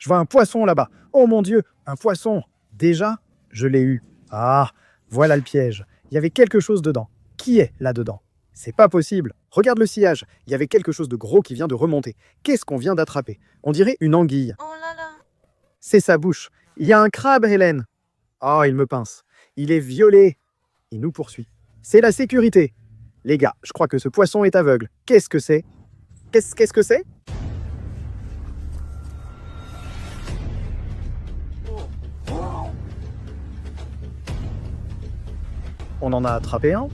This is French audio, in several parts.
Je vois un poisson là-bas. Oh mon Dieu, un poisson. Déjà, je l'ai eu. Ah, voilà le piège. Il y avait quelque chose dedans. Qui est là-dedans? C'est pas possible. Regarde le sillage. Il y avait quelque chose de gros qui vient de remonter. Qu'est-ce qu'on vient d'attraper? On dirait une anguille. Oh là là. C'est sa bouche. Il y a un crabe, Hélène. Oh, il me pince. Il est violet. Il nous poursuit. C'est la sécurité. Les gars, je crois que ce poisson est aveugle. Qu'est-ce que c'est? Qu'est-ce que c'est? On en a attrapé un?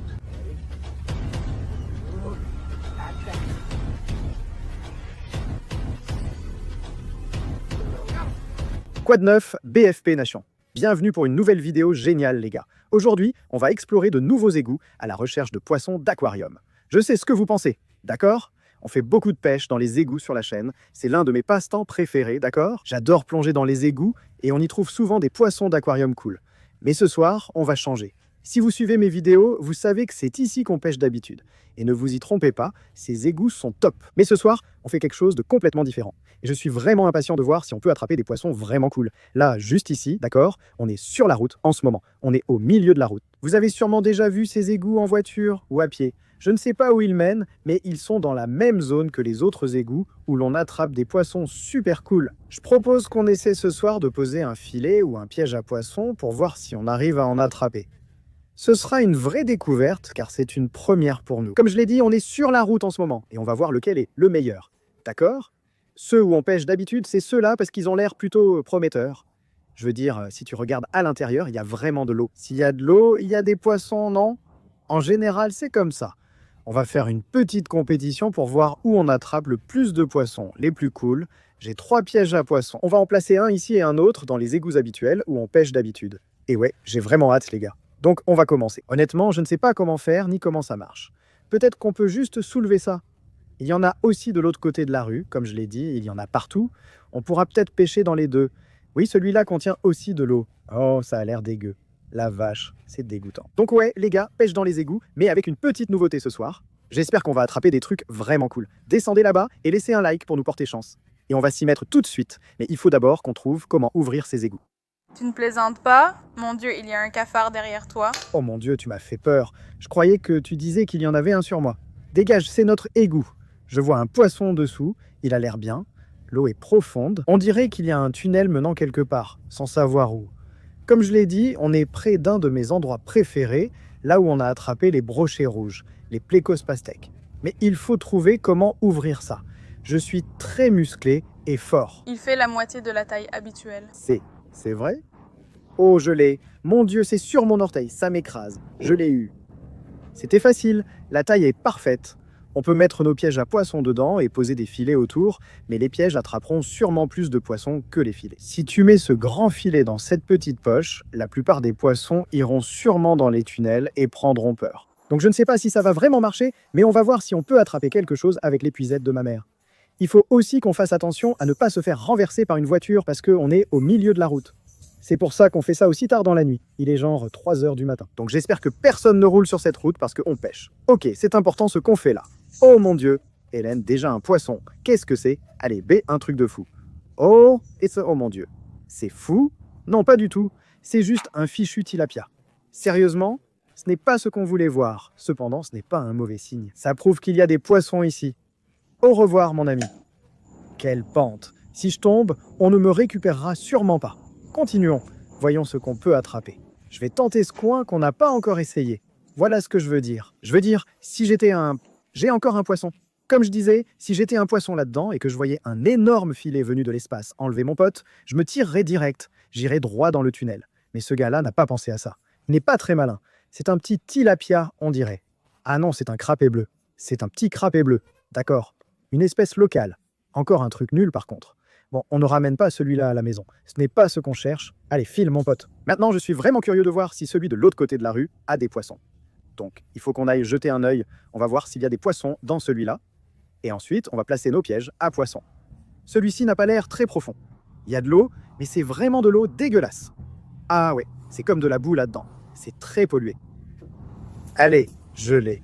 Quoi de neuf, BFP Nation? Bienvenue pour une nouvelle vidéo géniale les gars. Aujourd'hui, on va explorer de nouveaux égouts à la recherche de poissons d'aquarium. Je sais ce que vous pensez, d'accord? On fait beaucoup de pêche dans les égouts sur la chaîne, c'est l'un de mes passe-temps préférés, d'accord? J'adore plonger dans les égouts et on y trouve souvent des poissons d'aquarium cool. Mais ce soir, on va changer. Si vous suivez mes vidéos, vous savez que c'est ici qu'on pêche d'habitude. Et ne vous y trompez pas, ces égouts sont top. Mais ce soir, on fait quelque chose de complètement différent. Et je suis vraiment impatient de voir si on peut attraper des poissons vraiment cool. Là, juste ici, d'accord, on est sur la route en ce moment. On est au milieu de la route. Vous avez sûrement déjà vu ces égouts en voiture ou à pied. Je ne sais pas où ils mènent, mais ils sont dans la même zone que les autres égouts où l'on attrape des poissons super cool. Je propose qu'on essaie ce soir de poser un filet ou un piège à poissons pour voir si on arrive à en attraper. Ce sera une vraie découverte car c'est une première pour nous. Comme je l'ai dit, on est sur la route en ce moment et on va voir lequel est le meilleur. D'accord? Ceux où on pêche d'habitude, c'est ceux-là parce qu'ils ont l'air plutôt prometteurs. Je veux dire, si tu regardes à l'intérieur, il y a vraiment de l'eau. S'il y a de l'eau, il y a des poissons, non? En général, c'est comme ça. On va faire une petite compétition pour voir où on attrape le plus de poissons, les plus cool. J'ai 3 pièges à poissons. On va en placer un ici et un autre dans les égouts habituels où on pêche d'habitude. Et ouais, j'ai vraiment hâte les gars. Donc on va commencer. Honnêtement, je ne sais pas comment faire ni comment ça marche. Peut-être qu'on peut juste soulever ça. Il y en a aussi de l'autre côté de la rue, comme je l'ai dit, il y en a partout. On pourra peut-être pêcher dans les deux. Oui, celui-là contient aussi de l'eau. Oh, ça a l'air dégueu. La vache, c'est dégoûtant. Donc ouais, les gars, pêche dans les égouts, mais avec une petite nouveauté ce soir. J'espère qu'on va attraper des trucs vraiment cool. Descendez là-bas et laissez un like pour nous porter chance. Et on va s'y mettre tout de suite. Mais il faut d'abord qu'on trouve comment ouvrir ces égouts. Tu ne plaisantes pas? Mon Dieu, il y a un cafard derrière toi. Oh mon Dieu, tu m'as fait peur. Je croyais que tu disais qu'il y en avait un sur moi. Dégage, c'est notre égout. Je vois un poisson dessous, il a l'air bien. L'eau est profonde. On dirait qu'il y a un tunnel menant quelque part, sans savoir où. Comme je l'ai dit, on est près d'un de mes endroits préférés, là où on a attrapé les brochets rouges, les plécospastèques. Mais il faut trouver comment ouvrir ça. Je suis très musclé et fort. Il fait la moitié de la taille habituelle. C'est vrai? Oh, je l'ai. Mon Dieu, c'est sur mon orteil, ça m'écrase. Je l'ai eu. C'était facile, la taille est parfaite. On peut mettre nos pièges à poissons dedans et poser des filets autour, mais les pièges attraperont sûrement plus de poissons que les filets. Si tu mets ce grand filet dans cette petite poche, la plupart des poissons iront sûrement dans les tunnels et prendront peur. Donc je ne sais pas si ça va vraiment marcher, mais on va voir si on peut attraper quelque chose avec l'épuisette de ma mère. Il faut aussi qu'on fasse attention à ne pas se faire renverser par une voiture parce qu'on est au milieu de la route. C'est pour ça qu'on fait ça aussi tard dans la nuit. Il est genre 3 heures du matin. Donc j'espère que personne ne roule sur cette route parce qu'on pêche. Ok, c'est important ce qu'on fait là. Oh mon Dieu, Hélène, déjà un poisson. Qu'est-ce que c'est? Allez, B, un truc de fou. Oh, et ça, oh mon Dieu. C'est fou? Non, pas du tout. C'est juste un fichu tilapia. Sérieusement? Ce n'est pas ce qu'on voulait voir. Cependant, ce n'est pas un mauvais signe. Ça prouve qu'il y a des poissons ici. Au revoir, mon ami. Quelle pente. Si je tombe, on ne me récupérera sûrement pas. Continuons. Voyons ce qu'on peut attraper. Je vais tenter ce coin qu'on n'a pas encore essayé. Voilà ce que je veux dire. Je veux dire, si j'étais un... J'ai encore un poisson. Comme je disais, si j'étais un poisson là-dedans et que je voyais un énorme filet venu de l'espace enlever mon pote, je me tirerais direct. J'irais droit dans le tunnel. Mais ce gars-là n'a pas pensé à ça. Il n'est pas très malin. C'est un petit tilapia, on dirait. Ah non, c'est un crapet bleu. C'est un petit crapet bleu. D'accord. Une espèce locale. Encore un truc nul par contre. Bon, on ne ramène pas celui-là à la maison. Ce n'est pas ce qu'on cherche. Allez, file mon pote. Maintenant, je suis vraiment curieux de voir si celui de l'autre côté de la rue a des poissons. Donc, il faut qu'on aille jeter un œil. On va voir s'il y a des poissons dans celui-là. Et ensuite, on va placer nos pièges à poissons. Celui-ci n'a pas l'air très profond. Il y a de l'eau, mais c'est vraiment de l'eau dégueulasse. Ah ouais, c'est comme de la boue là-dedans. C'est très pollué. Allez, je l'ai.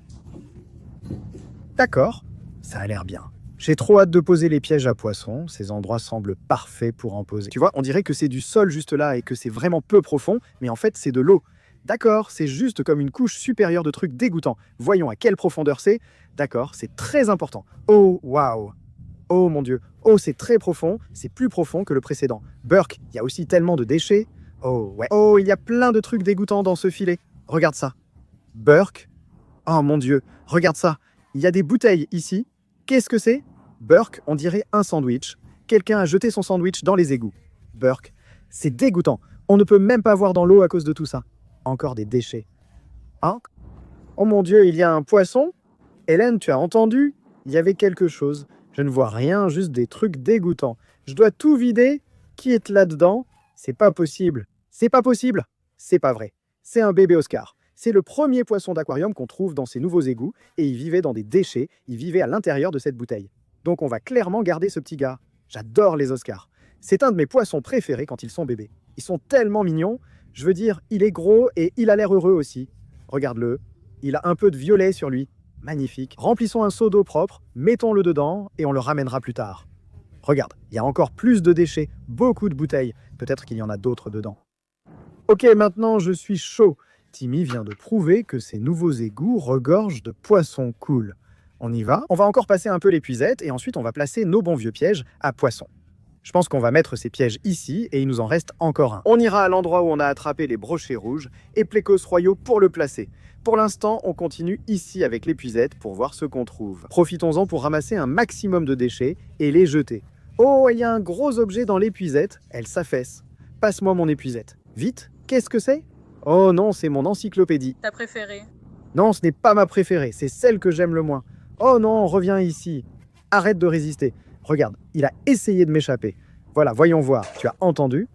D'accord, ça a l'air bien. J'ai trop hâte de poser les pièges à poissons. Ces endroits semblent parfaits pour en poser. Tu vois, on dirait que c'est du sol juste là et que c'est vraiment peu profond, mais en fait, c'est de l'eau. D'accord, c'est juste comme une couche supérieure de trucs dégoûtants. Voyons à quelle profondeur c'est. D'accord, c'est très important. Oh, waouh. Oh mon Dieu. Oh, c'est très profond. C'est plus profond que le précédent. Burk, il y a aussi tellement de déchets. Oh, ouais. Oh, il y a plein de trucs dégoûtants dans ce filet. Regarde ça. Burk. Oh mon Dieu, regarde ça. Il y a des bouteilles ici. Qu'est-ce que c'est? Burk, on dirait un sandwich. Quelqu'un a jeté son sandwich dans les égouts. Burk, c'est dégoûtant. On ne peut même pas voir dans l'eau à cause de tout ça. Encore des déchets. Hein? Oh mon Dieu, il y a un poisson? Hélène, tu as entendu? Il y avait quelque chose. Je ne vois rien, juste des trucs dégoûtants. Je dois tout vider? Qui est là-dedans? C'est pas possible. C'est pas possible. C'est pas vrai. C'est un bébé Oscar. C'est le premier poisson d'aquarium qu'on trouve dans ces nouveaux égouts et il vivait dans des déchets, il vivait à l'intérieur de cette bouteille. Donc on va clairement garder ce petit gars. J'adore les Oscars. C'est un de mes poissons préférés quand ils sont bébés. Ils sont tellement mignons. Je veux dire, il est gros et il a l'air heureux aussi. Regarde-le. Il a un peu de violet sur lui. Magnifique. Remplissons un seau d'eau propre, mettons-le dedans et on le ramènera plus tard. Regarde, il y a encore plus de déchets, beaucoup de bouteilles. Peut-être qu'il y en a d'autres dedans. Ok, maintenant je suis chaud. Timmy vient de prouver que ces nouveaux égouts regorgent de poissons cool. On y va? On va encore passer un peu l'épuisette et ensuite on va placer nos bons vieux pièges à poissons. Je pense qu'on va mettre ces pièges ici et il nous en reste encore un. On ira à l'endroit où on a attrapé les brochets rouges et Plécos Royaux pour le placer. Pour l'instant, on continue ici avec l'épuisette pour voir ce qu'on trouve. Profitons-en pour ramasser un maximum de déchets et les jeter. Oh, il y a un gros objet dans l'épuisette, elle s'affaisse. Passe-moi mon épuisette. Vite, qu'est-ce que c'est? Oh non, c'est mon encyclopédie. Ta préférée? Non, ce n'est pas ma préférée, c'est celle que j'aime le moins. Oh non, reviens ici. Arrête de résister. Regarde, il a essayé de m'échapper. Voilà, voyons voir. Tu as entendu?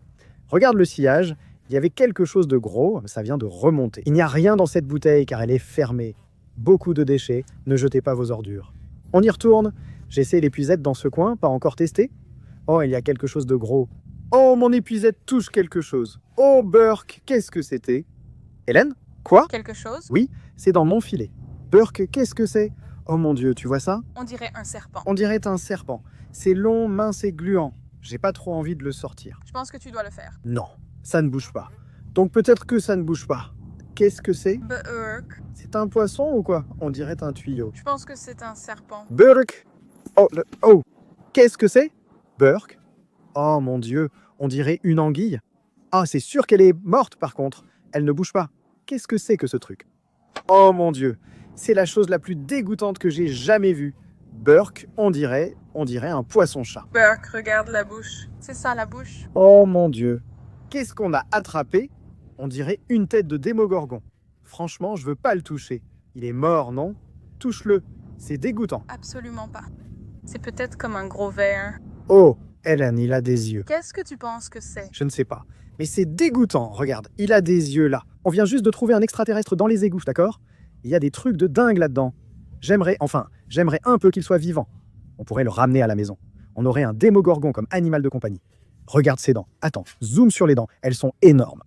Regarde le sillage. Il y avait quelque chose de gros, ça vient de remonter. Il n'y a rien dans cette bouteille car elle est fermée. Beaucoup de déchets, ne jetez pas vos ordures. On y retourne. J'essaie l'épuisette dans ce coin, pas encore testé. Oh, il y a quelque chose de gros. Oh, mon épuisette touche quelque chose. Oh, Burk, qu'est-ce que c'était? Hélène? Quoi? Quelque chose? Oui, c'est dans mon filet. Burk, qu'est-ce que c'est? Oh mon Dieu, tu vois ça? On dirait un serpent. On dirait un serpent. C'est long, mince et gluant. J'ai pas trop envie de le sortir. Je pense que tu dois le faire. Non, ça ne bouge pas. Donc peut-être que ça ne bouge pas. Qu'est-ce que c'est? Burk. C'est un poisson ou quoi? On dirait un tuyau. Je pense que c'est un serpent. Burk! Oh, qu'est-ce que c'est? Burk? Oh mon Dieu, on dirait une anguille. Ah, c'est sûr qu'elle est morte par contre. Elle ne bouge pas. Qu'est-ce que c'est que ce truc? Oh mon Dieu, c'est la chose la plus dégoûtante que j'ai jamais vue. Burk, on dirait un poisson-chat. Burk, regarde la bouche. C'est ça la bouche? Oh mon Dieu. Qu'est-ce qu'on a attrapé? On dirait une tête de démogorgon. Franchement, je veux pas le toucher. Il est mort, non? Touche-le. C'est dégoûtant. Absolument pas. C'est peut-être comme un gros ver. Oh, Hélène, il a des yeux. Qu'est-ce que tu penses que c'est? Je ne sais pas. Mais c'est dégoûtant. Regarde, il a des yeux là. On vient juste de trouver un extraterrestre dans les égouts, d'accord? Il y a des trucs de dingue là-dedans. J'aimerais un peu qu'il soit vivant. On pourrait le ramener à la maison. On aurait un démogorgon comme animal de compagnie. Regarde ses dents. Attends, zoom sur les dents. Elles sont énormes.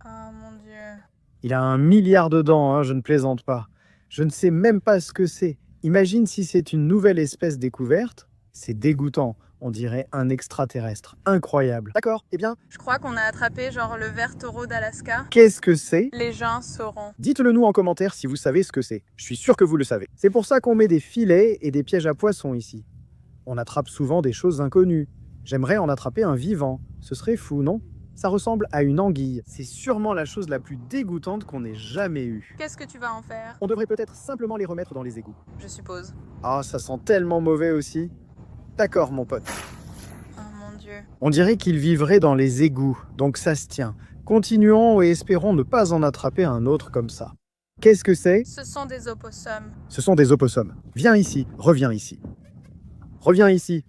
Oh mon Dieu. Il a 1 milliard de dents, hein, je ne plaisante pas. Je ne sais même pas ce que c'est. Imagine si c'est une nouvelle espèce découverte. C'est dégoûtant. On dirait un extraterrestre. Incroyable. D'accord, eh bien, Je crois qu'on a attrapé genre le ver taureau d'Alaska. qu'est-ce que c'est? Les gens sauront. Dites-le nous en commentaire si vous savez ce que c'est. Je suis sûr que vous le savez. C'est pour ça qu'on met des filets et des pièges à poissons ici. On attrape souvent des choses inconnues. J'aimerais en attraper un vivant. Ce serait fou, non? Ça ressemble à une anguille. C'est sûrement la chose la plus dégoûtante qu'on ait jamais eue. Qu'est-ce que tu vas en faire? On devrait peut-être simplement les remettre dans les égouts. Je suppose. Ah, ça sent tellement mauvais aussi. D'accord, mon pote. Oh mon Dieu. On dirait qu'il vivrait dans les égouts, donc ça se tient. Continuons et espérons ne pas en attraper un autre comme ça. Qu'est-ce que c'est? Ce sont des opossums. Ce sont des opossums. Viens ici, reviens ici. Reviens ici.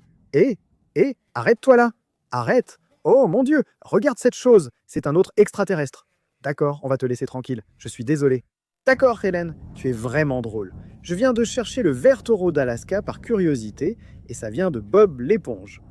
Arrête-toi là. Arrête. Oh mon Dieu, regarde cette chose. C'est un autre extraterrestre. D'accord, on va te laisser tranquille. Je suis désolé. D'accord, Hélène, tu es vraiment drôle. Je viens de chercher le ver taureau d'Alaska par curiosité et ça vient de Bob l'éponge.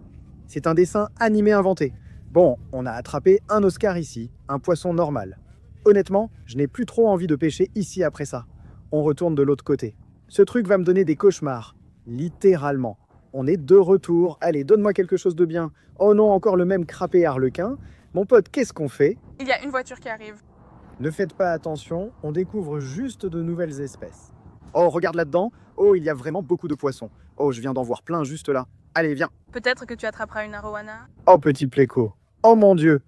C'est un dessin animé inventé. Bon, on a attrapé un Oscar ici, un poisson normal. Honnêtement, je n'ai plus trop envie de pêcher ici après ça. On retourne de l'autre côté. Ce truc va me donner des cauchemars. Littéralement. on est de retour. Allez, donne-moi quelque chose de bien. Oh non, encore le même crapé harlequin. Mon pote, qu'est-ce qu'on fait? Il y a une voiture qui arrive. Ne faites pas attention, on découvre juste de nouvelles espèces. Oh, regarde là-dedans. Oh, il y a vraiment beaucoup de poissons. Oh, je viens d'en voir plein juste là. Allez, viens. Peut-être que tu attraperas une arowana. Oh, petit pléco. Oh mon Dieu.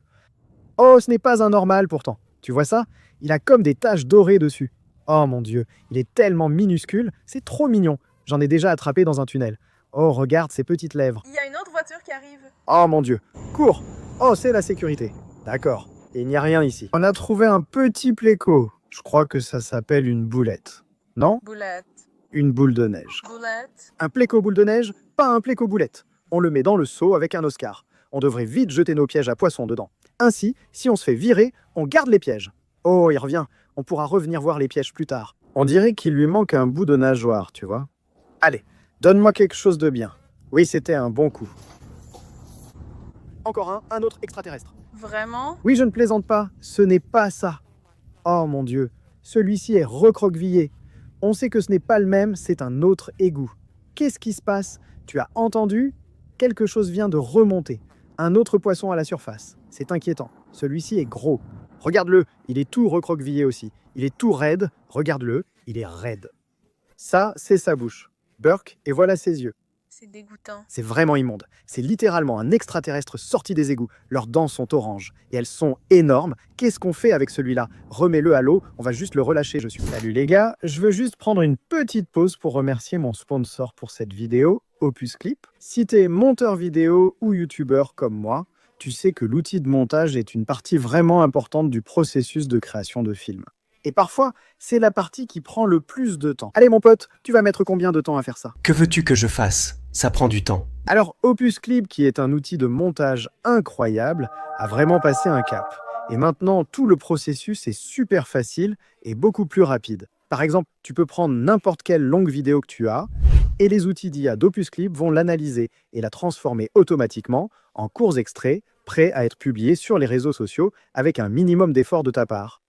Oh, ce n'est pas un normal pourtant. Tu vois ça? Il a comme des taches dorées dessus. Oh mon Dieu, il est tellement minuscule, c'est trop mignon. J'en ai déjà attrapé dans un tunnel. Oh, regarde ses petites lèvres. Il y a une autre voiture qui arrive. Oh mon Dieu, cours. Oh, c'est la sécurité. D'accord, il n'y a rien ici. On a trouvé un petit pléco. Je crois que ça s'appelle une boulette. Non? Boulette. Une boule de neige. Boulette. Un pléco boule de neige, pas un pléco boulette. On le met dans le seau avec un Oscar. On devrait vite jeter nos pièges à poissons dedans. Ainsi, si on se fait virer, on garde les pièges. Oh, il revient. On pourra revenir voir les pièges plus tard. On dirait qu'il lui manque un bout de nageoire, tu vois. Allez, donne-moi quelque chose de bien. Oui, c'était un bon coup. Encore un autre extraterrestre. Vraiment? Oui, je ne plaisante pas, ce n'est pas ça. Oh mon Dieu, celui-ci est recroquevillé. On sait que ce n'est pas le même, c'est un autre égout. Qu'est-ce qui se passe? Tu as entendu? Quelque chose vient de remonter. Un autre poisson à la surface. C'est inquiétant. Celui-ci est gros. Regarde-le, il est tout recroquevillé aussi. Il est tout raide. Regarde-le, il est raide. Ça, c'est sa bouche. Burke, et voilà ses yeux. C'est dégoûtant. C'est vraiment immonde. C'est littéralement un extraterrestre sorti des égouts. Leurs dents sont oranges et elles sont énormes. Qu'est-ce qu'on fait avec celui-là? Remets-le à l'eau, on va juste le relâcher, je suis. Salut les gars, je veux juste prendre une petite pause pour remercier mon sponsor pour cette vidéo, Opus Clip. Si t'es monteur vidéo ou youtubeur comme moi, tu sais que l'outil de montage est une partie vraiment importante du processus de création de films. Et parfois, c'est la partie qui prend le plus de temps. Allez mon pote, tu vas mettre combien de temps à faire ça? Que veux-tu que je fasse? Ça prend du temps. Alors Opus Clip, qui est un outil de montage incroyable, a vraiment passé un cap. Et maintenant, tout le processus est super facile et beaucoup plus rapide. Par exemple, tu peux prendre n'importe quelle longue vidéo que tu as, et les outils d'IA d'Opus Clip vont l'analyser et la transformer automatiquement en courts extraits prêts à être publiés sur les réseaux sociaux avec un minimum d'effort de ta part.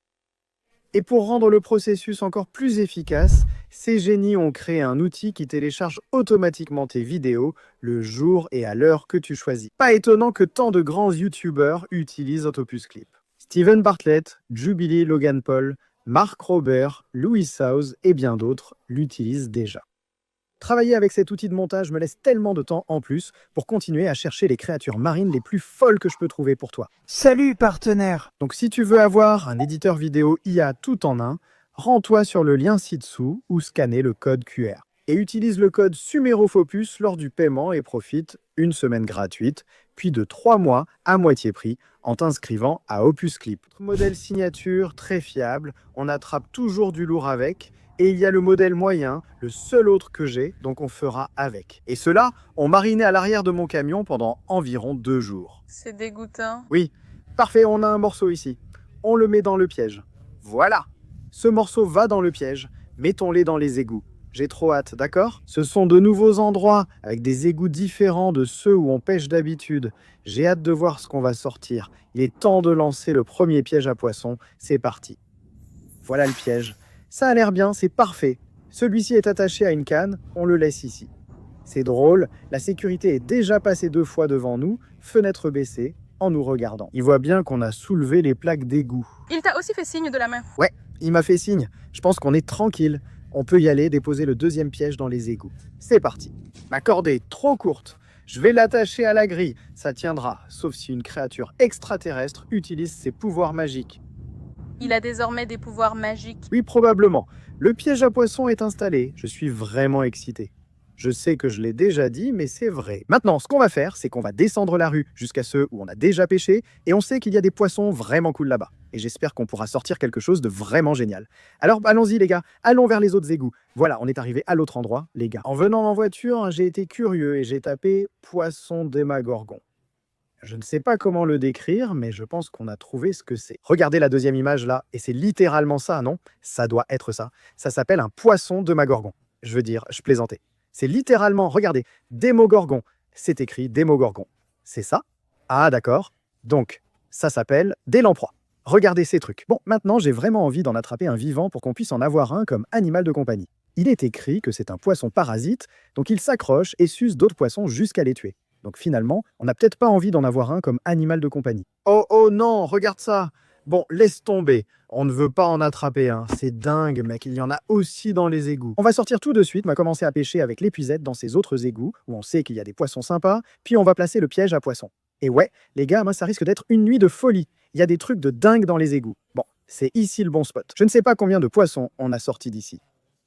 Et pour rendre le processus encore plus efficace, ces génies ont créé un outil qui télécharge automatiquement tes vidéos le jour et à l'heure que tu choisis. Pas étonnant que tant de grands youtubeurs utilisent Opus Clip. Steven Bartlett, Jubilee Logan Paul, Mark Robert, Louis House et bien d'autres l'utilisent déjà. Travailler avec cet outil de montage me laisse tellement de temps en plus pour continuer à chercher les créatures marines les plus folles que je peux trouver pour toi. Salut partenaire! Donc si tu veux avoir un éditeur vidéo IA tout en un, rends-toi sur le lien ci-dessous ou scanner le code QR. Et utilise le code SUMEROFOPUS lors du paiement et profite une semaine gratuite, puis de 3 mois à moitié prix en t'inscrivant à Opus Clip. Modèle signature très fiable, on attrape toujours du lourd avec. Et il y a le modèle moyen, le seul autre que j'ai, donc on fera avec. Et ceux-là, on marinait à l'arrière de mon camion pendant environ 2 jours. C'est dégoûtant. Oui, parfait, on a un morceau ici. On le met dans le piège. Voilà. Ce morceau va dans le piège. Mettons-les dans les égouts. J'ai trop hâte, d'accord? Ce sont de nouveaux endroits, avec des égouts différents de ceux où on pêche d'habitude. J'ai hâte de voir ce qu'on va sortir. Il est temps de lancer le premier piège à poisson. C'est parti. Voilà le piège. Ça a l'air bien, c'est parfait. Celui-ci est attaché à une canne, on le laisse ici. C'est drôle, la sécurité est déjà passée 2 fois devant nous, fenêtre baissée, en nous regardant. Il voit bien qu'on a soulevé les plaques d'égout. Il t'a aussi fait signe de la main. Ouais, il m'a fait signe. Je pense qu'on est tranquille. On peut y aller déposer le deuxième piège dans les égouts. C'est parti. Ma corde est trop courte. Je vais l'attacher à la grille. Ça tiendra, sauf si une créature extraterrestre utilise ses pouvoirs magiques. Il a désormais des pouvoirs magiques. Oui, probablement. Le piège à poisson est installé. Je suis vraiment excité. Je sais que je l'ai déjà dit, mais c'est vrai. Maintenant, ce qu'on va faire, c'est qu'on va descendre la rue jusqu'à ceux où on a déjà pêché, et on sait qu'il y a des poissons vraiment cool là-bas. Et j'espère qu'on pourra sortir quelque chose de vraiment génial. Alors, allons-y les gars, allons vers les autres égouts. Voilà, on est arrivé à l'autre endroit, les gars. En venant en voiture, j'ai été curieux et j'ai tapé « poisson démagorgon ». Je ne sais pas comment le décrire, mais je pense qu'on a trouvé ce que c'est. Regardez la deuxième image là, et c'est littéralement ça, non? Ça doit être ça. Ça s'appelle un poisson démagorgon. Je veux dire, je plaisantais. C'est littéralement, regardez, Démogorgon. C'est écrit Démogorgon. C'est ça? Ah d'accord. Donc, ça s'appelle des lamproies. Regardez ces trucs. Bon, maintenant j'ai vraiment envie d'en attraper un vivant pour qu'on puisse en avoir un comme animal de compagnie. Il est écrit que c'est un poisson parasite, donc il s'accroche et suce d'autres poissons jusqu'à les tuer. Donc finalement, on n'a peut-être pas envie d'en avoir un comme animal de compagnie. Oh oh non, regarde ça! Bon, laisse tomber. On ne veut pas en attraper un. C'est dingue, mec, il y en a aussi dans les égouts. On va sortir tout de suite, on va commencer à pêcher avec l'épuisette dans ces autres égouts, où on sait qu'il y a des poissons sympas, puis on va placer le piège à poissons. Et ouais, les gars, moi, ça risque d'être une nuit de folie. Il y a des trucs de dingue dans les égouts. Bon, c'est ici le bon spot. Je ne sais pas combien de poissons on a sorti d'ici.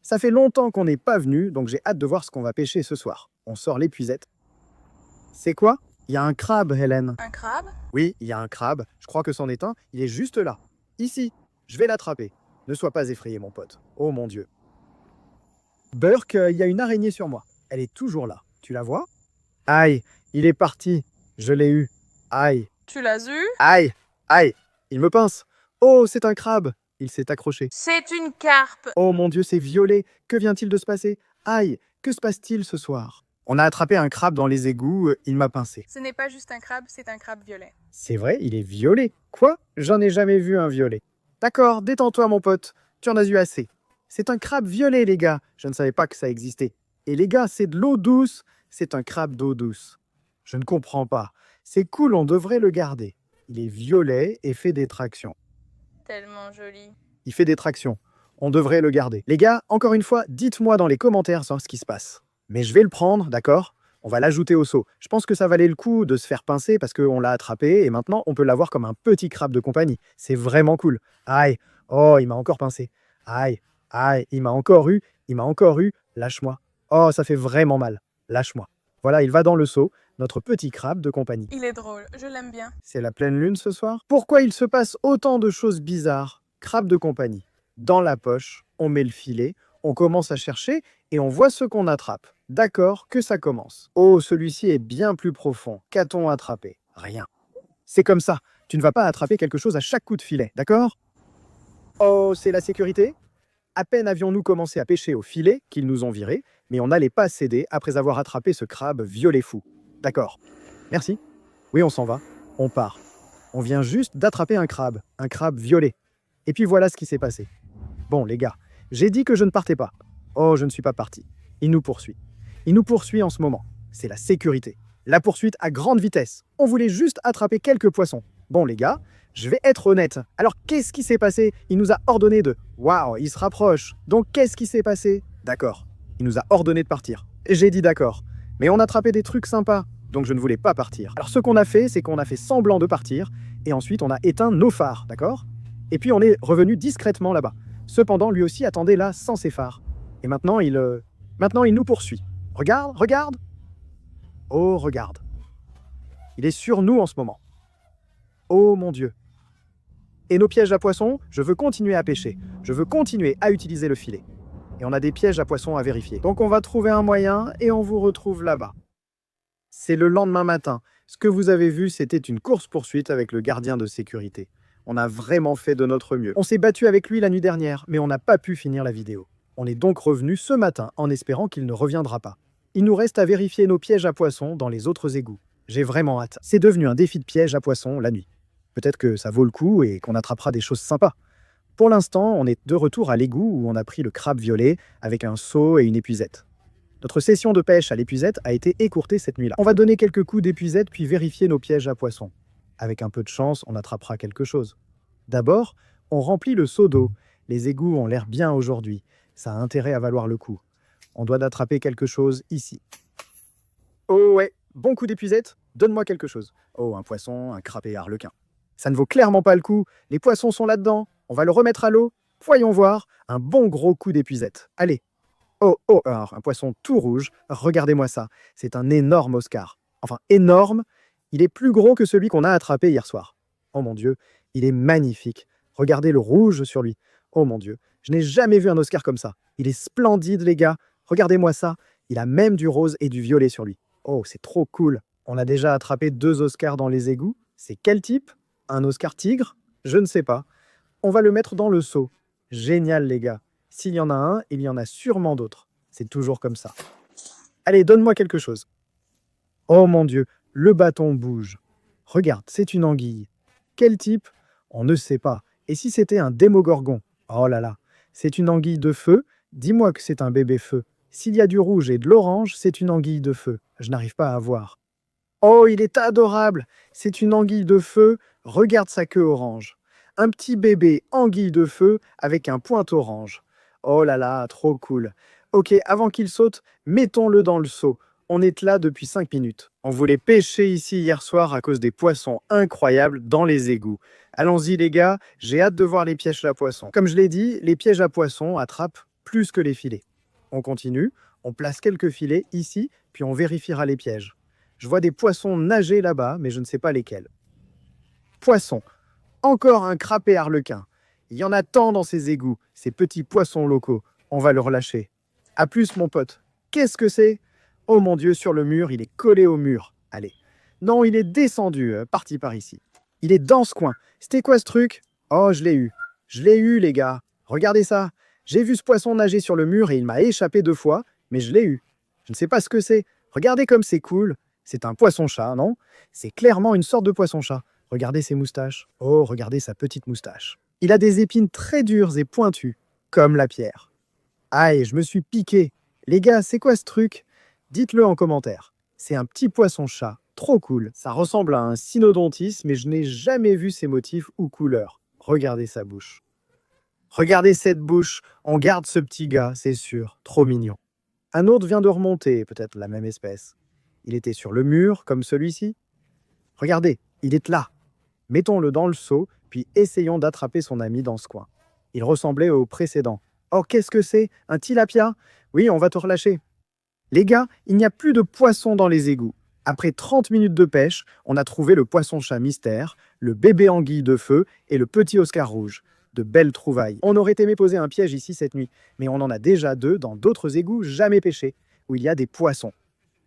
Ça fait longtemps qu'on n'est pas venu, donc j'ai hâte de voir ce qu'on va pêcher ce soir. On sort l'épuisette. C'est quoi? Il y a un crabe, Hélène. Un crabe? Oui, il y a un crabe. Je crois que c'en est un. Il est juste là. Ici. Je vais l'attraper. Ne sois pas effrayé, mon pote. Oh mon Dieu. Burke, il y a une araignée sur moi. Elle est toujours là. Tu la vois? Aïe, il est parti. Je l'ai eu. Aïe, Tu l'as eu? aïe, aïe. Il me pince. Oh, c'est un crabe. Il s'est accroché. C'est une carpe. Oh mon Dieu, c'est violet. Que vient-il de se passer? Aïe, que se passe-t-il ce soir? On a attrapé un crabe dans les égouts. Il m'a pincé. Ce n'est pas juste un crabe, c'est un crabe violet. C'est vrai, il est violet. Quoi? J'en ai jamais vu un violet. D'accord, détends-toi mon pote. Tu en as eu assez. C'est un crabe violet, les gars. Je ne savais pas que ça existait. Et les gars, c'est de l'eau douce. C'est un crabe d'eau douce. Je ne comprends pas. C'est cool, on devrait le garder. Il est violet et fait des tractions. Tellement joli. Il fait des tractions. On devrait le garder. Les gars, encore une fois, dites-moi dans les commentaires ce qui se passe. Mais je vais le prendre, d'accord? On va l'ajouter au seau. Je pense que ça valait le coup de se faire pincer parce qu'on l'a attrapé et maintenant on peut l'avoir comme un petit crabe de compagnie. C'est vraiment cool. Aïe, oh, il m'a encore pincé. Aïe, aïe, il m'a encore eu, lâche-moi. Oh, ça fait vraiment mal. Lâche-moi. Voilà, il va dans le seau, notre petit crabe de compagnie. Il est drôle, je l'aime bien. C'est la pleine lune ce soir? Pourquoi il se passe autant de choses bizarres? Crabe de compagnie. Dans la poche, on met le filet, on commence à chercher et on voit ce qu'on attrape. D'accord, que ça commence. Oh, celui-ci est bien plus profond. Qu'a-t-on attrapé? Rien. C'est comme ça. Tu ne vas pas attraper quelque chose à chaque coup de filet, d'accord? Oh, c'est la sécurité? À peine avions-nous commencé à pêcher au filet qu'ils nous ont virés, mais on n'allait pas céder après avoir attrapé ce crabe violet fou. D'accord. Merci. Oui, on s'en va. On part. On vient juste d'attraper un crabe violet. Et puis voilà ce qui s'est passé. Bon, les gars, j'ai dit que je ne partais pas. Oh, je ne suis pas parti. Il nous poursuit. Il nous poursuit en ce moment. C'est la sécurité. La poursuite à grande vitesse. On voulait juste attraper quelques poissons. Bon, les gars, je vais être honnête. Alors, qu'est-ce qui s'est passé? Il nous a ordonné de... Waouh, il se rapproche. Donc, qu'est-ce qui s'est passé? D'accord. Il nous a ordonné de partir. J'ai dit d'accord. Mais on a attrapé des trucs sympas. Donc, je ne voulais pas partir. Alors, ce qu'on a fait, c'est qu'on a fait semblant de partir. Et ensuite, on a éteint nos phares. D'accord? Et puis, on est revenu discrètement là-bas. Cependant, lui aussi attendait là sans ses phares. Et maintenant, il nous poursuit. Regarde, regarde. Oh, regarde. Il est sur nous en ce moment. Oh mon Dieu. Et nos pièges à poissons, je veux continuer à pêcher. Je veux continuer à utiliser le filet. Et on a des pièges à poissons à vérifier. Donc on va trouver un moyen et on vous retrouve là-bas. C'est le lendemain matin. Ce que vous avez vu, c'était une course-poursuite avec le gardien de sécurité. On a vraiment fait de notre mieux. On s'est battu avec lui la nuit dernière, mais on n'a pas pu finir la vidéo. On est donc revenu ce matin en espérant qu'il ne reviendra pas. Il nous reste à vérifier nos pièges à poissons dans les autres égouts. J'ai vraiment hâte. C'est devenu un défi de piège à poissons la nuit. Peut-être que ça vaut le coup et qu'on attrapera des choses sympas. Pour l'instant, on est de retour à l'égout où on a pris le crabe violet avec un seau et une épuisette. Notre session de pêche à l'épuisette a été écourtée cette nuit-là. On va donner quelques coups d'épuisette puis vérifier nos pièges à poissons. Avec un peu de chance, on attrapera quelque chose. D'abord, on remplit le seau d'eau. Les égouts ont l'air bien aujourd'hui. Ça a intérêt à valoir le coup. On doit d'attraper quelque chose ici. Oh ouais, bon coup d'épuisette, donne-moi quelque chose. Oh, un poisson, un crapé harlequin. Ça ne vaut clairement pas le coup, les poissons sont là-dedans. On va le remettre à l'eau. Voyons voir, un bon gros coup d'épuisette. Allez. Oh, alors, un poisson tout rouge, regardez-moi ça. C'est un énorme Oscar. Enfin, énorme, il est plus gros que celui qu'on a attrapé hier soir. Oh mon Dieu, il est magnifique. Regardez le rouge sur lui. Oh mon Dieu, je n'ai jamais vu un Oscar comme ça. Il est splendide, les gars. Regardez-moi ça. Il a même du rose et du violet sur lui. Oh, c'est trop cool. On a déjà attrapé 2 Oscars dans les égouts. C'est quel type? Un Oscar tigre? Je ne sais pas. On va le mettre dans le seau. Génial, les gars. S'il y en a un, il y en a sûrement d'autres. C'est toujours comme ça. Allez, donne-moi quelque chose. Oh mon Dieu, le bâton bouge. Regarde, c'est une anguille. Quel type? On ne sait pas. Et si c'était un démogorgon? Oh là là, c'est une anguille de feu Dis-moi que c'est un bébé feu. S'il y a du rouge et de l'orange, c'est une anguille de feu. Je n'arrive pas à voir. Oh, il est adorable! C'est une anguille de feu. Regarde sa queue orange. Un petit bébé anguille de feu avec un point orange. Oh là là, trop cool. Ok, avant qu'il saute, mettons-le dans le seau. On est là depuis 5 minutes. On voulait pêcher ici hier soir à cause des poissons incroyables dans les égouts. Allons-y les gars, j'ai hâte de voir les pièges à poissons. Comme je l'ai dit, les pièges à poissons attrapent plus que les filets. On continue, on place quelques filets ici, puis on vérifiera les pièges. Je vois des poissons nager là-bas, mais je ne sais pas lesquels. Poissons. Encore un crapet arlequin. Il y en a tant dans ces égouts, ces petits poissons locaux. On va le relâcher. À plus mon pote. Qu'est-ce que c'est? Oh mon Dieu, sur le mur, il est collé au mur. Allez. Non, il est descendu, parti par ici. Il est dans ce coin. C'était quoi ce truc? Oh, je l'ai eu. Je l'ai eu, les gars. Regardez ça. J'ai vu ce poisson nager sur le mur et il m'a échappé 2 fois, mais je l'ai eu. Je ne sais pas ce que c'est. Regardez comme c'est cool. C'est un poisson-chat, non? C'est clairement une sorte de poisson-chat. Regardez ses moustaches. Oh, regardez sa petite moustache. Il a des épines très dures et pointues, comme la pierre. Aïe, je me suis piqué. Les gars, c'est quoi ce truc? Dites-le en commentaire. C'est un petit poisson-chat. Trop cool. Ça ressemble à un cynodontis, mais je n'ai jamais vu ces motifs ou couleurs. Regardez sa bouche. Regardez cette bouche. On garde ce petit gars, c'est sûr. Trop mignon. Un autre vient de remonter, peut-être la même espèce. Il était sur le mur, comme celui-ci. Regardez, il est là. Mettons-le dans le seau, puis essayons d'attraper son ami dans ce coin. Il ressemblait au précédent. Oh, qu'est-ce que c'est? Un tilapia? Oui, on va te relâcher. Les gars, il n'y a plus de poissons dans les égouts. Après 30 minutes de pêche, on a trouvé le poisson-chat mystère, le bébé anguille de feu et le petit Oscar rouge. De belles trouvailles. On aurait aimé poser un piège ici cette nuit, mais on en a déjà 2 dans d'autres égouts jamais pêchés, où il y a des poissons.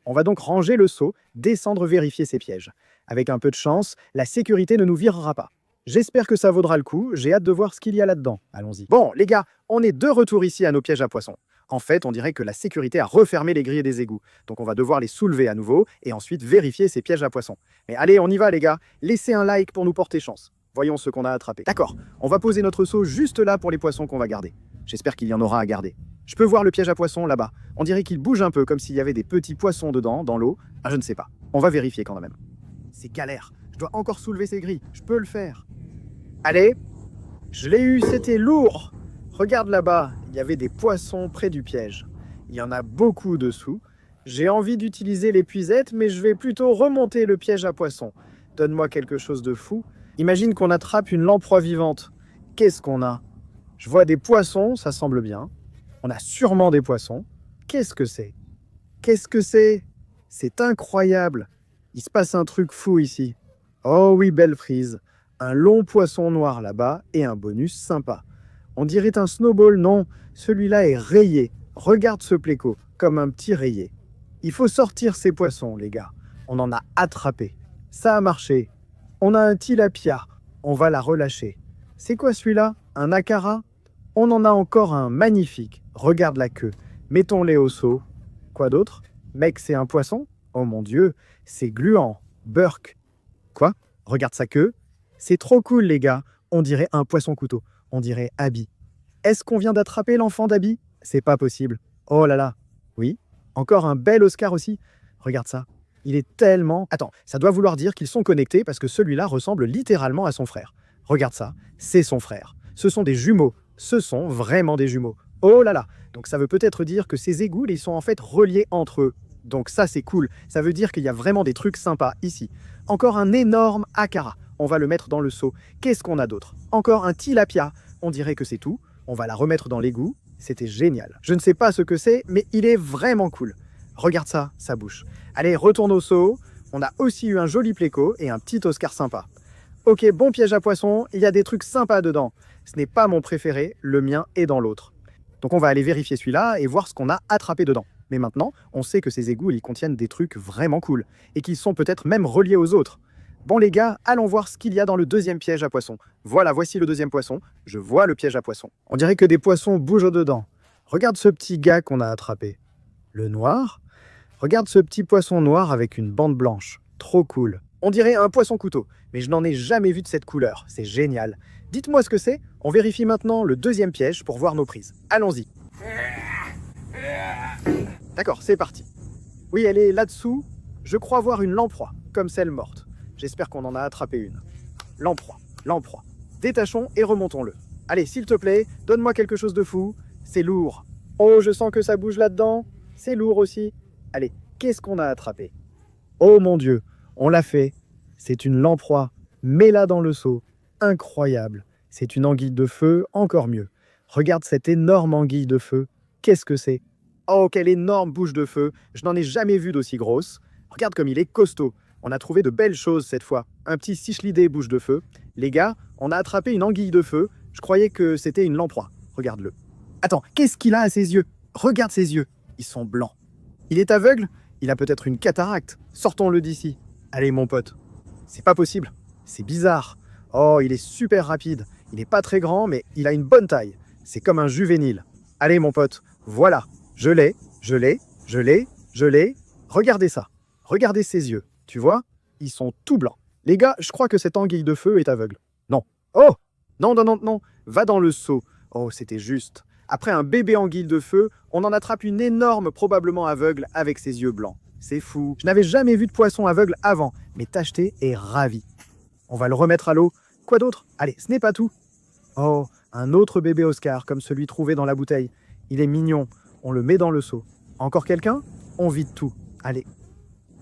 On va donc ranger le seau, descendre vérifier ces pièges. Avec un peu de chance, la sécurité ne nous virera pas. J'espère que ça vaudra le coup, j'ai hâte de voir ce qu'il y a là-dedans. Allons-y. Bon, les gars, on est de retour ici à nos pièges à poissons. En fait, on dirait que la sécurité a refermé les grilles des égouts. Donc on va devoir les soulever à nouveau et ensuite vérifier ces pièges à poissons. Mais allez, on y va les gars. Laissez un like pour nous porter chance. Voyons ce qu'on a attrapé. D'accord, on va poser notre seau juste là pour les poissons qu'on va garder. J'espère qu'il y en aura à garder. Je peux voir le piège à poissons là-bas. On dirait qu'il bouge un peu comme s'il y avait des petits poissons dedans, dans l'eau. Ah, je ne sais pas. On va vérifier quand même. C'est galère. Je dois encore soulever ces grilles. Je peux le faire. Allez. Je l'ai eu, c'était lourd. Regarde là-bas, il y avait des poissons près du piège. Il y en a beaucoup dessous. J'ai envie d'utiliser l'épuisette, mais je vais plutôt remonter le piège à poissons. Donne-moi quelque chose de fou. Imagine qu'on attrape une lamproie vivante. Qu'est-ce qu'on a? Je vois des poissons, ça semble bien. On a sûrement des poissons. Qu'est-ce que c'est? Qu'est-ce que c'est? C'est incroyable. Il se passe un truc fou ici. Oh oui, belle prise. Un long poisson noir là-bas et un bonus sympa. On dirait un snowball, non. Celui-là est rayé. Regarde ce pléco, comme un petit rayé. Il faut sortir ces poissons, les gars. On en a attrapé. Ça a marché. On a un tilapia. On va la relâcher. C'est quoi celui-là? Un acara? On en a encore un magnifique. Regarde la queue. Mettons-les au seau. Quoi d'autre? Mec, c'est un poisson? Oh mon Dieu, c'est gluant. Burk. Quoi? Regarde sa queue. C'est trop cool, les gars. On dirait un poisson-couteau. On dirait Abby. Est-ce qu'on vient d'attraper l'enfant d'Abby? C'est pas possible. Oh là là. Oui. Encore un bel Oscar aussi. Regarde ça. Il est tellement... Attends, ça doit vouloir dire qu'ils sont connectés parce que celui-là ressemble littéralement à son frère. Regarde ça. C'est son frère. Ce sont des jumeaux. Ce sont vraiment des jumeaux. Oh là là. Donc ça veut peut-être dire que ces égouts, ils sont en fait reliés entre eux. Donc ça, c'est cool. Ça veut dire qu'il y a vraiment des trucs sympas ici. Encore un énorme acara. On va le mettre dans le seau. Qu'est-ce qu'on a d'autre? Encore un tilapia. On dirait que c'est tout. On va la remettre dans l'égout. C'était génial. Je ne sais pas ce que c'est, mais il est vraiment cool. Regarde ça, sa bouche. Allez, retourne au seau. On a aussi eu un joli pléco et un petit Oscar sympa. Ok, bon piège à poisson. Il y a des trucs sympas dedans. Ce n'est pas mon préféré. Le mien est dans l'autre. Donc on va aller vérifier celui-là et voir ce qu'on a attrapé dedans. Mais maintenant, on sait que ces égouts, ils contiennent des trucs vraiment cool. Et qu'ils sont peut-être même reliés aux autres. Bon les gars, allons voir ce qu'il y a dans le deuxième piège à poisson. Voilà, voici le deuxième poisson. Je vois le piège à poisson. On dirait que des poissons bougent dedans. Regarde ce petit gars qu'on a attrapé. Le noir? Regarde ce petit poisson noir avec une bande blanche. Trop cool. On dirait un poisson couteau, mais je n'en ai jamais vu de cette couleur. C'est génial. Dites-moi ce que c'est. On vérifie maintenant le deuxième piège pour voir nos prises. Allons-y. D'accord, c'est parti. Oui, elle est là-dessous. Je crois voir une lamproie, comme celle morte. J'espère qu'on en a attrapé une. Lamproie, lamproie. Détachons et remontons-le. Allez, s'il te plaît, donne-moi quelque chose de fou. C'est lourd. Oh, je sens que ça bouge là-dedans. C'est lourd aussi. Allez, qu'est-ce qu'on a attrapé? Oh mon Dieu, on l'a fait. C'est une lamproie. Mets-la dans le seau. Incroyable. C'est une anguille de feu, encore mieux. Regarde cette énorme anguille de feu. Qu'est-ce que c'est? Oh, quelle énorme bouche de feu. Je n'en ai jamais vu d'aussi grosse. Regarde comme il est costaud. On a trouvé de belles choses cette fois. Un petit cichlidé bouche de feu. Les gars, on a attrapé une anguille de feu. Je croyais que c'était une lamproie. Regarde-le. Attends, qu'est-ce qu'il a à ses yeux? Regarde ses yeux. Ils sont blancs. Il est aveugle? Il a peut-être une cataracte. Sortons-le d'ici. Allez, mon pote. C'est pas possible. C'est bizarre. Oh, il est super rapide. Il n'est pas très grand, mais il a une bonne taille. C'est comme un juvénile. Allez, mon pote. Voilà. Je l'ai, je l'ai, je l'ai, je l'ai. Regardez ça. Regardez ses yeux. Tu vois? Ils sont tout blancs. Les gars, je crois que cette anguille de feu est aveugle. Non. Oh! Non, non, non, non. Va dans le seau. Oh, c'était juste. Après un bébé anguille de feu, on en attrape une énorme, probablement aveugle, avec ses yeux blancs. C'est fou. Je n'avais jamais vu de poisson aveugle avant, mais Tacheté est ravi. On va le remettre à l'eau. Quoi d'autre? Allez, ce n'est pas tout. Oh, un autre bébé Oscar, comme celui trouvé dans la bouteille. Il est mignon. On le met dans le seau. Encore quelqu'un? On vide tout. Allez.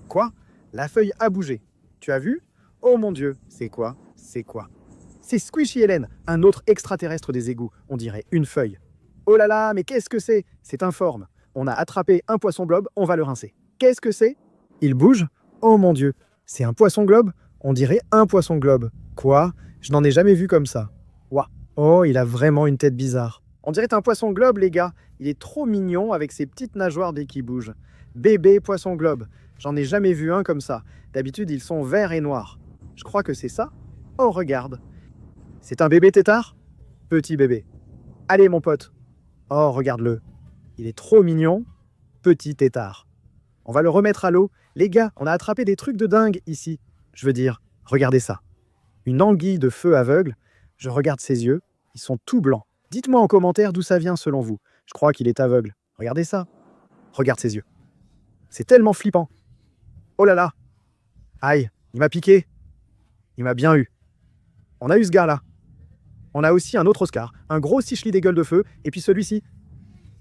Quoi? La feuille a bougé. Tu as vu? Oh mon Dieu, c'est quoi? C'est quoi? C'est Squishy Hélène, un autre extraterrestre des égouts. On dirait une feuille. Oh là là, mais qu'est-ce que c'est? C'est informe. On a attrapé un poisson globe, on va le rincer. Qu'est-ce que c'est? Il bouge? Oh mon Dieu, c'est un poisson globe? On dirait un poisson globe. Quoi? Je n'en ai jamais vu comme ça. Ouah. Oh, il a vraiment une tête bizarre. On dirait un poisson globe, les gars. Il est trop mignon avec ses petites nageoires dès qu'il bouge. Bébé poisson globe. J'en ai jamais vu un comme ça. D'habitude, ils sont verts et noirs. Je crois que c'est ça. Oh, regarde. C'est un bébé tétard? Petit bébé. Allez, mon pote. Oh, regarde-le. Il est trop mignon. Petit tétard. On va le remettre à l'eau. Les gars, on a attrapé des trucs de dingue ici. Je veux dire, regardez ça. Une anguille de feu aveugle. Je regarde ses yeux. Ils sont tout blancs. Dites-moi en commentaire d'où ça vient selon vous. Je crois qu'il est aveugle. Regardez ça. Regarde ses yeux. C'est tellement flippant. Oh là là. Aïe, il m'a piqué. Il m'a bien eu. On a eu ce gars-là. On a aussi un autre Oscar, un gros cichli des gueules de feu, et puis celui-ci.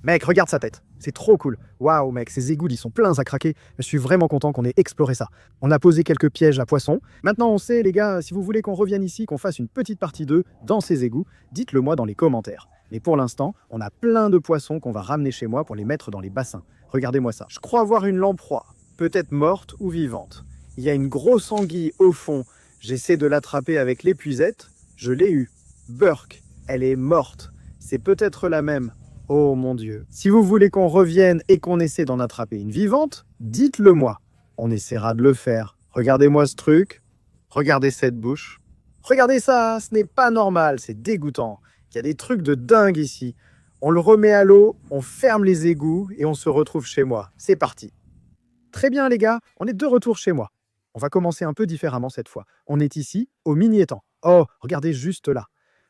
Mec, regarde sa tête. C'est trop cool. Waouh, mec, ces égouts, ils sont pleins à craquer. Je suis vraiment content qu'on ait exploré ça. On a posé quelques pièges à poissons. Maintenant, on sait, les gars, si vous voulez qu'on revienne ici, qu'on fasse une petite partie 2 dans ces égouts, dites-le moi dans les commentaires. Mais pour l'instant, on a plein de poissons qu'on va ramener chez moi pour les mettre dans les bassins. Regardez-moi ça. Je crois voir une lamproie, peut-être morte ou vivante. Il y a une grosse anguille au fond. J'essaie de l'attraper avec l'épuisette. Je l'ai eue. Burk, elle est morte. C'est peut-être la même. Oh mon Dieu. Si vous voulez qu'on revienne et qu'on essaie d'en attraper une vivante, dites-le moi. On essaiera de le faire. Regardez-moi ce truc. Regardez cette bouche. Regardez ça, ce n'est pas normal, c'est dégoûtant. Il y a des trucs de dingue ici. On le remet à l'eau, on ferme les égouts et on se retrouve chez moi. C'est parti. Très bien les gars, on est de retour chez moi. On va commencer un peu différemment cette fois. On est ici, au mini-étang. Oh, regardez juste là.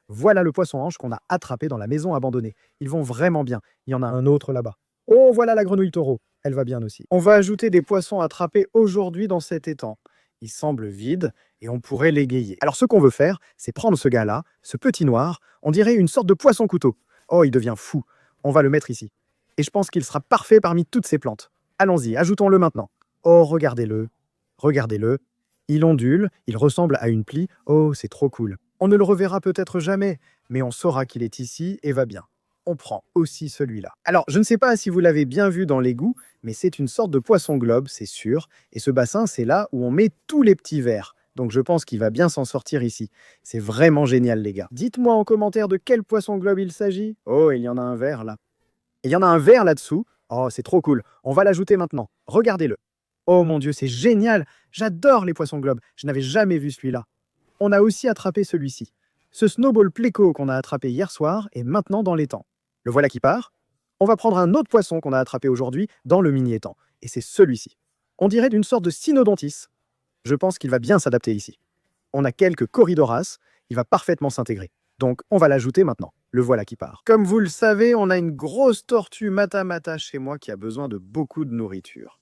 Voilà le poisson-ange qu'on a attrapé dans la maison abandonnée. Ils vont vraiment bien. Il y en a un autre là-bas. Oh, voilà la grenouille taureau. Elle va bien aussi. On va ajouter des poissons attrapés aujourd'hui dans cet étang. Il semble vide et on pourrait l'égayer. Alors ce qu'on veut faire, c'est prendre ce gars-là, ce petit noir, on dirait une sorte de poisson-couteau. Oh, il devient fou. On va le mettre ici. Et je pense qu'il sera parfait parmi toutes ces plantes. Allons-y, ajoutons-le maintenant. Oh, regardez-le. Regardez-le. Il ondule, il ressemble à une plie. Oh, c'est trop cool. On ne le reverra peut-être jamais, mais on saura qu'il est ici et va bien. On prend aussi celui-là. Alors, je ne sais pas si vous l'avez bien vu dans l'égout, mais c'est une sorte de poisson globe, c'est sûr. Et ce bassin, c'est là où on met tous les petits vers. Donc je pense qu'il va bien s'en sortir ici. C'est vraiment génial, les gars. Dites-moi en commentaire de quel poisson globe il s'agit. Oh, il y en a un vert là. Il y en a un vert là-dessous. Oh, c'est trop cool. On va l'ajouter maintenant. Regardez-le. Oh mon Dieu, c'est génial. J'adore les poissons globes. Je n'avais jamais vu celui-là. On a aussi attrapé celui-ci. Ce snowball pléco qu'on a attrapé hier soir est maintenant dans l'étang. Le voilà qui part. On va prendre un autre poisson qu'on a attrapé aujourd'hui dans le mini-étang. Et c'est celui-ci. On dirait d'une sorte de cynodontis. Je pense qu'il va bien s'adapter ici. On a quelques corridoras. Il va parfaitement s'intégrer. Donc, on va l'ajouter maintenant. Le voilà qui part. Comme vous le savez, on a une grosse tortue mata-mata chez moi qui a besoin de beaucoup de nourriture.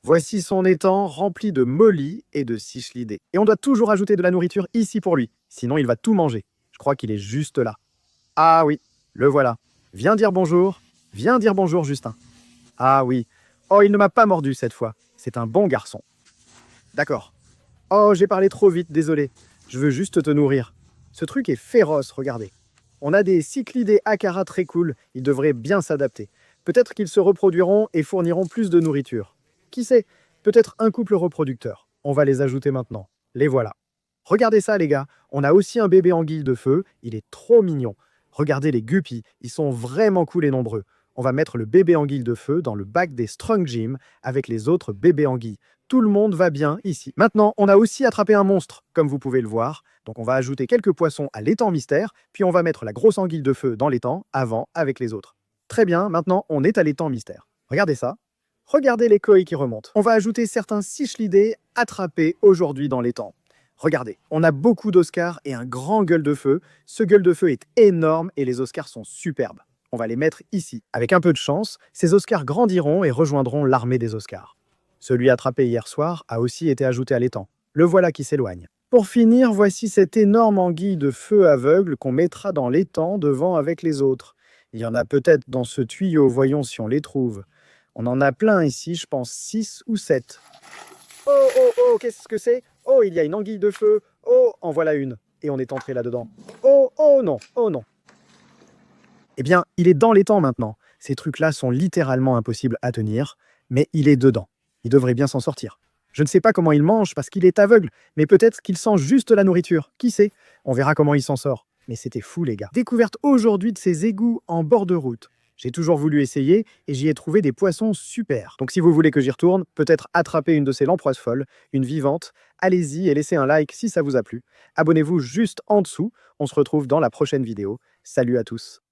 Voici son étang rempli de mollies et de cichlidés. Et on doit toujours ajouter de la nourriture ici pour lui, sinon il va tout manger. Je crois qu'il est juste là. Ah oui, le voilà. Viens dire bonjour. Viens dire bonjour, Justin. Ah oui. Oh, il ne m'a pas mordu cette fois. C'est un bon garçon. D'accord. Oh, j'ai parlé trop vite, désolé. Je veux juste te nourrir. Ce truc est féroce, regardez. On a des cyclidés acara très cool, ils devraient bien s'adapter. Peut-être qu'ils se reproduiront et fourniront plus de nourriture. Qui sait, peut-être un couple reproducteur. On va les ajouter maintenant. Les voilà. Regardez ça, les gars. On a aussi un bébé anguille de feu, il est trop mignon. Regardez les guppies, ils sont vraiment cool et nombreux. On va mettre le bébé anguille de feu dans le bac des Strong Gym avec les autres bébés anguilles. Tout le monde va bien ici. Maintenant, on a aussi attrapé un monstre, comme vous pouvez le voir. Donc on va ajouter quelques poissons à l'étang mystère, puis on va mettre la grosse anguille de feu dans l'étang, avant, avec les autres. Très bien, maintenant on est à l'étang mystère. Regardez ça. Regardez les koi qui remontent. On va ajouter certains cichlidés attrapés aujourd'hui dans l'étang. Regardez, on a beaucoup d'oscars et un grand gueule de feu. Ce gueule de feu est énorme et les oscars sont superbes. On va les mettre ici. Avec un peu de chance, ces oscars grandiront et rejoindront l'armée des oscars. Celui attrapé hier soir a aussi été ajouté à l'étang. Le voilà qui s'éloigne. Pour finir, voici cette énorme anguille de feu aveugle qu'on mettra dans l'étang devant avec les autres. Il y en a peut-être dans ce tuyau, voyons si on les trouve. On en a plein ici, je pense 6 ou 7. Oh, oh, oh, qu'est-ce que c'est? Oh, il y a une anguille de feu. Oh, en voilà une. Et on est entré là-dedans. Oh, oh non, oh non. Eh bien, il est dans l'étang maintenant. Ces trucs-là sont littéralement impossibles à tenir, mais il est dedans. Il devrait bien s'en sortir. Je ne sais pas comment il mange parce qu'il est aveugle, mais peut-être qu'il sent juste la nourriture. Qui sait? On verra comment il s'en sort. Mais c'était fou, les gars. Découverte aujourd'hui de ces égouts en bord de route. J'ai toujours voulu essayer et j'y ai trouvé des poissons super. Donc si vous voulez que j'y retourne, peut-être attraper une de ces lamproies folles, une vivante, allez-y et laissez un like si ça vous a plu. Abonnez-vous juste en dessous. On se retrouve dans la prochaine vidéo. Salut à tous.